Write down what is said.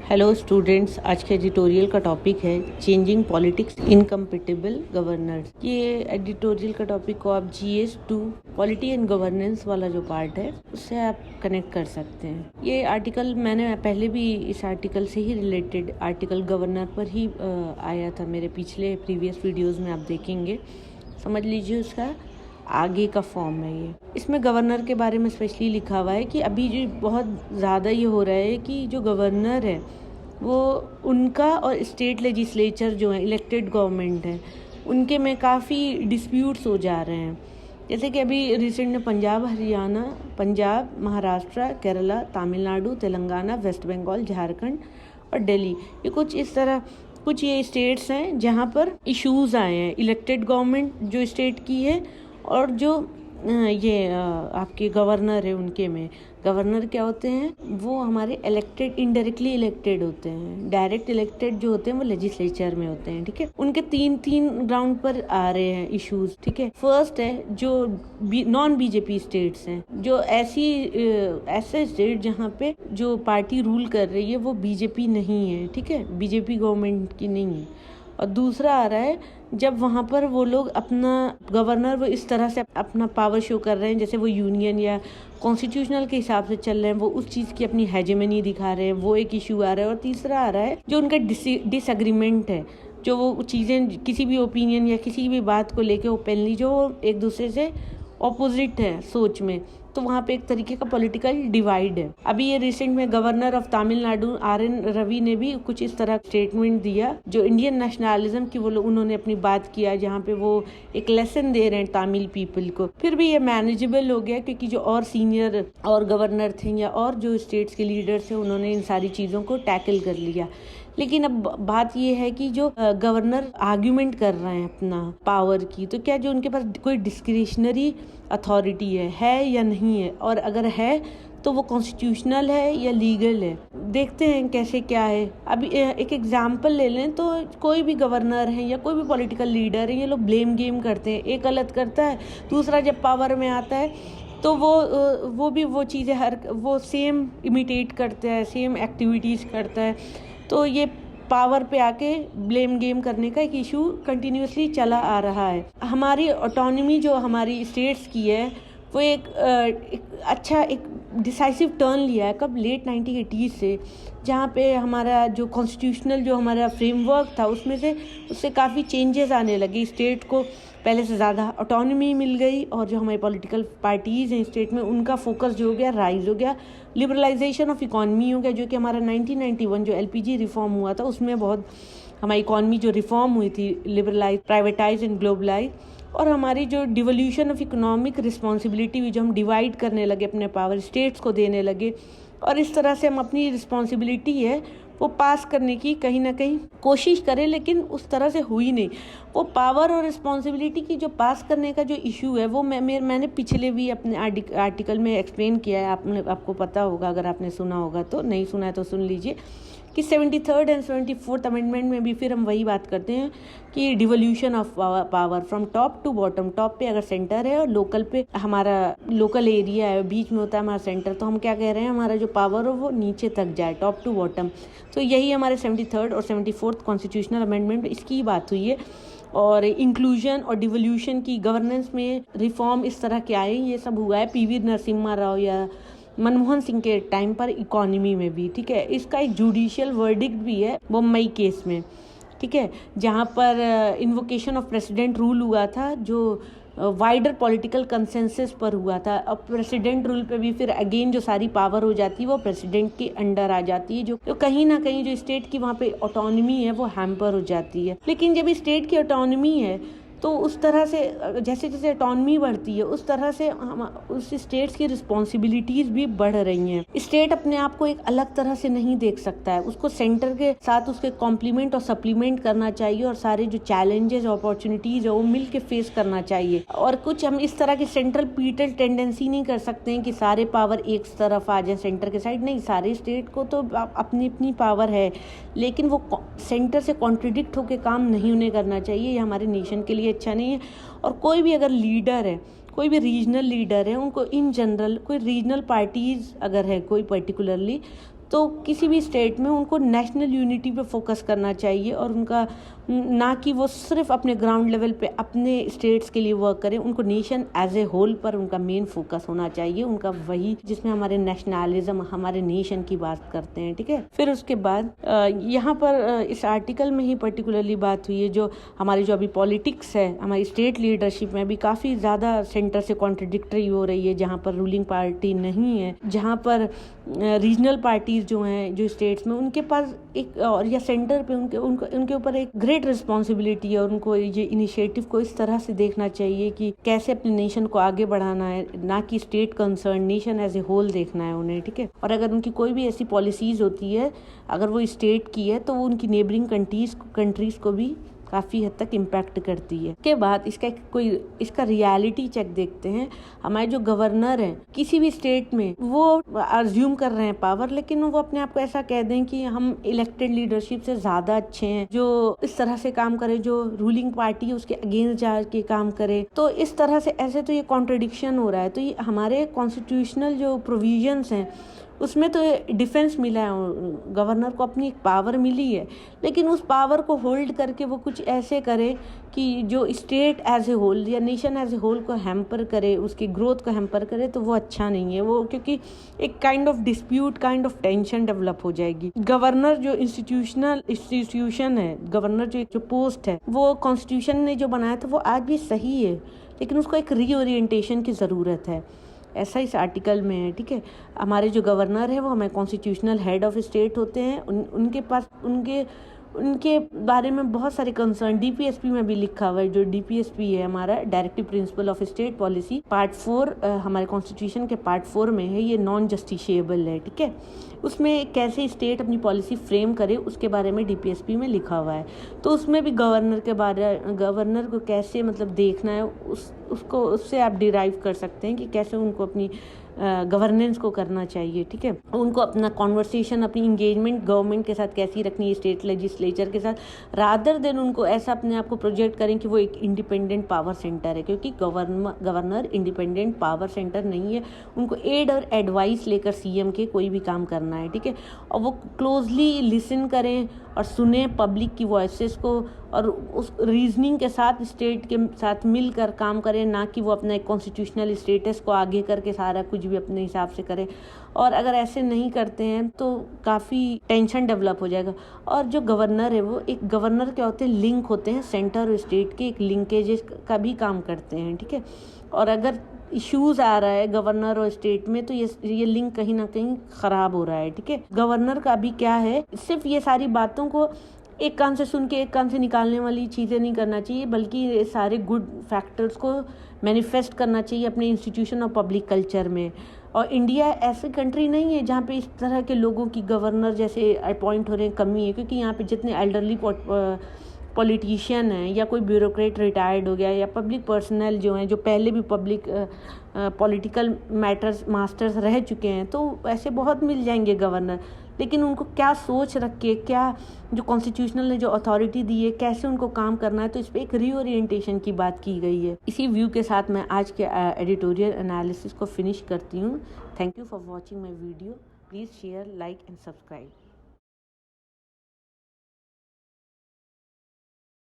Hello students, आज के editorial का टॉपिक है चेंजिंग पॉलिटिक्स इनकम्पिटेबल गवर्नर्स। ये एडिटोरियल का टॉपिक को आप GS two polity and governance वाला जो पार्ट है उससे आप कनेक्ट कर सकते हैं। ये आर्टिकल मैंने पहले भी इस आर्टिकल से ही रिलेटेड आर्टिकल गवर्नर पर ही आया था मेरे पिछले प्रीवियस वीडियोज़ में, आप देखेंगे। समझ लीजिए उसका आगे का फॉर्म है ये। इसमें गवर्नर के बारे में स्पेशली लिखा हुआ है कि अभी जो बहुत ज़्यादा ये हो रहा है कि जो गवर्नर है वो उनका और स्टेट लेजिस्लेचर जो है इलेक्टेड गवर्नमेंट है उनके में काफ़ी डिस्प्यूट्स हो जा रहे हैं। जैसे कि अभी रिसेंट में पंजाब, महाराष्ट्र, केरला, तमिलनाडु, तेलंगाना, वेस्ट बंगाल, झारखंड और दिल्ली, ये कुछ ये स्टेट्स हैं जहाँ पर इश्यूज़ आए हैं। इलेक्टेड गवर्नमेंट जो स्टेट की है और जो आपके गवर्नर है उनके में। गवर्नर क्या होते हैं? वो हमारे इनडायरेक्टली इलेक्टेड होते हैं। डायरेक्ट इलेक्टेड जो होते हैं वो लेजिस्लेचर में होते हैं, ठीक है। उनके तीन ग्राउंड पर आ रहे हैं इश्यूज, ठीक है। फर्स्ट है जो नॉन बीजेपी स्टेट्स हैं, जो ऐसे स्टेट जहाँ पे जो पार्टी रूल कर रही है वो बीजेपी नहीं है, ठीक है, बीजेपी गवर्नमेंट की नहीं है। और दूसरा आ रहा है जब वहाँ पर वो लोग अपना गवर्नर वो इस तरह से अपना पावर शो कर रहे हैं जैसे वो यूनियन या कॉन्स्टिट्यूशनल के हिसाब से चल रहे हैं, वो उस चीज़ की अपनी हेजेमनी दिखा रहे हैं, वो एक इशू आ रहा है। और तीसरा आ रहा है जो उनका डिसएग्रीमेंट है, जो वो चीज़ें किसी भी ओपिनियन या किसी भी बात को लेके ओपनली जो एक दूसरे से ऑपोजिट है सोच में, तो वहाँ पे एक तरीके का पॉलिटिकल डिवाइड है। अभी ये रिसेंट में governor of Tamil Nadu RN Ravi ने भी कुछ इस तरह स्टेटमेंट दिया जो इंडियन नेशनलिज्म की उन्होंने अपनी बात किया, जहाँ पे वो एक लेसन दे रहे हैं तमिल पीपल को। फिर भी ये मैनेजेबल हो गया क्योंकि जो और सीनियर और गवर्नर थे या और जो स्टेट्स के लीडर्स थे उन्होंने इन सारी चीज़ों को टैकल कर लिया। लेकिन अब बात ये है कि जो गवर्नर आर्ग्यूमेंट कर रहे हैं अपना पावर की, तो क्या जो उनके पास कोई डिस्क्रिशनरी अथॉरिटी है या नहीं है, और अगर है तो वो कॉन्स्टिट्यूशनल है या लीगल है। देखते हैं कैसे क्या है। अभी एक एग्जांपल ले लें तो कोई भी गवर्नर है या कोई भी पॉलिटिकल लीडर है, ये लोग ब्लेम गेम करते हैं। एक गलत करता है, दूसरा जब पावर में आता है तो वो भी वो चीज़ें वो सेम इमिटेट करता है, सेम एक्टिविटीज़ करता है। तो ये पावर पे आके ब्लेम गेम करने का एक इशू कंटिन्यूसली चला आ रहा है। हमारी ऑटोनॉमी जो हमारी स्टेट्स की है वो एक डिसाइसिव टर्न लिया है कब, लेट 1980s से, जहाँ पे हमारा जो कॉन्स्टिट्यूशनल जो हमारा फ्रेमवर्क था उससे काफ़ी चेंजेस आने लगे। स्टेट को पहले से ज़्यादा ऑटोनॉमी मिल गई और जो हमारी पॉलिटिकल पार्टीज़ हैं स्टेट में उनका फोकस जो हो गया राइज हो गया, लिबरलाइजेशन ऑफ इकॉनमी हो गया, जो कि हमारा 1991 जो LPG रिफॉर्म हुआ था उसमें बहुत हमारी इकॉनमी जो रिफॉर्म हुई थी, लिबरलाइज, प्राइवेटाइज एंड ग्लोबलाइज। और हमारी जो डिवोल्यूशन ऑफ इकोनॉमिक रिस्पॉन्सिबिलिटी हुई, जो हम डिवाइड करने लगे अपने पावर, स्टेट्स को देने लगे, और इस तरह से हम अपनी रिस्पॉन्सिबिलिटी है वो पास करने की कहीं ना कहीं कोशिश करें, लेकिन उस तरह से हुई नहीं। वो पावर और रिस्पॉन्सिबिलिटी की जो पास करने का जो इशू है वो मैंने पिछले भी अपने आर्टिकल में एक्सप्लेन किया है। आपको पता होगा, अगर आपने सुना होगा तो, नहीं सुना है तो सुन लीजिए कि 73rd एंड 74th अमेंडमेंट में भी फिर हम वही बात करते हैं कि devolution of power from top to bottom. Top पे अगर सेंटर है और लोकल पे हमारा लोकल एरिया है, बीच में होता है हमारा सेंटर, तो हम क्या कह रहे हैं, हमारा जो पावर हो वो नीचे तक जाए, टॉप टू बॉटम। तो यही हमारे 73rd और 74th कॉन्स्टिट्यूशनल अमेंडमेंट में इसकी बात हुई है। और इंक्लूजन और डिवोल्यूशन की गवर्नेंस में रिफॉर्म इस तरह के आए, ये सब हुआ है PV नरसिम्हा राव या मनमोहन सिंह के टाइम पर इकोनॉमी में भी, ठीक है। इसका एक जुडिशियल वर्डिक्ट भी है मुंबई केस में, ठीक है, जहाँ पर इन्वोकेशन ऑफ प्रेसिडेंट रूल हुआ था जो वाइडर पॉलिटिकल कंसेंसस पर हुआ था। अब प्रेसिडेंट रूल पे भी फिर अगेन जो सारी पावर हो जाती है वो प्रेसिडेंट के अंडर आ जाती है, जो कहीं ना कहीं जो स्टेट की वहाँ पे ऑटोनॉमी है वो हैम्पर हो जाती है। लेकिन जब स्टेट की ऑटोनॉमी है तो उस तरह से जैसे जैसे ऑटोनॉमी बढ़ती है उस तरह से उस स्टेट्स की रिस्पॉन्सिबिलिटीज भी बढ़ रही हैं। स्टेट अपने आप को एक अलग तरह से नहीं देख सकता है, उसको सेंटर के साथ उसके कॉम्प्लीमेंट और सप्लीमेंट करना चाहिए, और सारे जो चैलेंजेस अपॉर्चुनिटीज है वो मिल के फेस करना चाहिए। और कुछ हम इस तरह की सेंट्रल पीटल टेंडेंसी नहीं कर सकते हैं कि सारे पावर एक तरफ आ जाए सेंटर के साइड, नहीं, सारे स्टेट को तो अपनी अपनी पावर है, लेकिन वो सेंटर से कॉन्ट्रडिक्ट होकर काम नहीं उन्हें करना चाहिए। ये हमारे नेशन के लिए अच्छा नहीं है। और कोई भी अगर लीडर है, कोई भी रीजनल लीडर है, उनको इन जनरल कोई रीजनल पार्टीज अगर है कोई पर्टिकुलरली, तो किसी भी स्टेट में उनको नेशनल यूनिटी पे फोकस करना चाहिए और उनका ना कि वो सिर्फ अपने ग्राउंड लेवल पे अपने स्टेट्स के लिए वर्क करें, उनको नेशन एज ए होल पर उनका मेन फोकस होना चाहिए, उनका वही जिसमें हमारे नेशनलिज्म, हमारे नेशन की बात करते हैं, ठीक है। फिर उसके बाद यहाँ पर इस आर्टिकल में ही पर्टिकुलरली बात हुई है जो हमारी जो अभी पॉलिटिक्स है, हमारी स्टेट लीडरशिप में अभी काफ़ी ज़्यादा सेंटर से कॉन्ट्रडिक्टरी हो रही है, जहाँ पर रूलिंग पार्टी नहीं है, जहाँ पर रीजनल पार्टीज जो हैं जो स्टेट्स में उनके पास एक और या सेंटर पे उनके ऊपर एक ग्रेट रिस्पॉन्सिबिलिटी है और उनको ये इनिशिएटिव को इस तरह से देखना चाहिए कि कैसे अपने नेशन को आगे बढ़ाना है, ना कि state concern, nation as a whole देखना है उन्हें, ठीक है। और अगर उनकी कोई भी ऐसी पॉलिसीज होती है, अगर वो स्टेट की है, तो वो उनकी नेबरिंग कंट्रीज को भी काफ़ी हद तक इम्पैक्ट करती है। के बाद इसका रियलिटी चेक देखते हैं। हमारे जो गवर्नर हैं किसी भी स्टेट में, वो अज्यूम कर रहे हैं पावर, लेकिन वो अपने आप को ऐसा कह दें कि हम इलेक्टेड लीडरशिप से ज़्यादा अच्छे हैं, जो इस तरह से काम करे, जो रूलिंग पार्टी है उसके अगेंस्ट जाके काम करे। तो इस तरह से ऐसे तो ये कॉन्ट्रडिक्शन हो रहा है। तो ये हमारे कॉन्स्टिट्यूशनल जो प्रोविजंस हैं उसमें तो डिफेंस मिला है, गवर्नर को अपनी एक पावर मिली है, लेकिन उस पावर को होल्ड करके वो कुछ ऐसे करे कि जो स्टेट एज ए होल या नेशन एज ए होल को हैम्पर करे, उसकी ग्रोथ को हैम्पर करे, तो वो अच्छा नहीं है। वो क्योंकि एक kind of dispute, kind of tension develop हो जाएगी। गवर्नर जो इंस्टीट्यूशन है, गवर्नर जो पोस्ट है, वो कॉन्स्टिट्यूशन ने जो बनाया था वो आज भी सही है, लेकिन उसको एक रीओरिएंटेशन की ज़रूरत है। ऐसा इस आर्टिकल में है, ठीक है। हमारे जो गवर्नर है वो हमारे कॉन्स्टिट्यूशनल हेड ऑफ स्टेट होते हैं। उनके पास उनके बारे में बहुत सारे कंसर्न डीपीएसपी में भी लिखा हुआ है। जो डीपीएसपी है हमारा directive principle of state policy, part 4 हमारे कॉन्स्टिट्यूशन के पार्ट 4 में है, ये नॉन जस्टिशिएबल है, ठीक है। उसमें कैसे स्टेट अपनी पॉलिसी फ्रेम करे उसके बारे में डीपीएसपी में लिखा हुआ है। तो उसमें भी गवर्नर को कैसे मतलब देखना है, उससे आप डिराइव कर सकते हैं कि कैसे उनको अपनी गवर्नेंस को करना चाहिए, ठीक है। उनको अपना कॉन्वर्सेशन, अपनी इंगेजमेंट गवर्नमेंट के साथ कैसी रखनी है, स्टेट लेजिस्लेचर के साथ, रादर देन उनको ऐसा अपने आप को प्रोजेक्ट करें कि वो एक इंडिपेंडेंट पावर सेंटर है, क्योंकि गवर्नर इंडिपेंडेंट पावर सेंटर नहीं है। उनको एड और एडवाइस लेकर सीएम के कोई भी काम करना है, ठीक है। और वो क्लोजली लिसन करें और सुने पब्लिक की वॉइसेस को, और उस रीजनिंग के साथ स्टेट के साथ मिलकर काम करें, ना कि वो अपना एक कॉन्स्टिट्यूशनल स्टेटस को आगे करके सारा कुछ भी अपने हिसाब से करें। और अगर ऐसे नहीं करते हैं तो काफ़ी टेंशन डेवलप हो जाएगा। और जो गवर्नर है वो एक गवर्नर क्या होते हैं, लिंक होते हैं सेंटर और स्टेट के, एक लिंकेजेस का भी काम करते हैं, ठीक है। और अगर इश्यूज आ रहा है गवर्नर और स्टेट में, तो ये लिंक कहीं ना कहीं खराब हो रहा है, ठीक है। गवर्नर का भी क्या है, सिर्फ ये सारी बातों को एक कान से सुन के एक कान से निकालने वाली चीज़ें नहीं करना चाहिए, बल्कि सारे गुड फैक्टर्स को मैनिफेस्ट करना चाहिए अपने इंस्टीट्यूशन और पब्लिक कल्चर में। और इंडिया ऐसी कंट्री नहीं है जहाँ पे इस तरह के लोगों की गवर्नर जैसे अपॉइंट हो रहे हैं कमी है, क्योंकि यहाँ पे जितने एल्डरली पॉलिटिशियन हैं या कोई ब्यूरोक्रेट रिटायर्ड हो गया या पब्लिक पर्सनल जो हैं, जो पहले भी पब्लिक पॉलिटिकल मैटर्स मास्टर्स रह चुके हैं, तो ऐसे बहुत मिल जाएंगे गवर्नर। लेकिन उनको क्या सोच रख के, क्या जो कॉन्स्टिट्यूशनल ने जो अथॉरिटी दी है, कैसे उनको काम करना है, तो इस पर एक रीओरिएंटेशन की बात की गई है। इसी व्यू के साथ मैं आज के एडिटोरियल एनालिसिस को फिनिश करती हूँ। Thank you for watching my video. Please share, like and subscribe.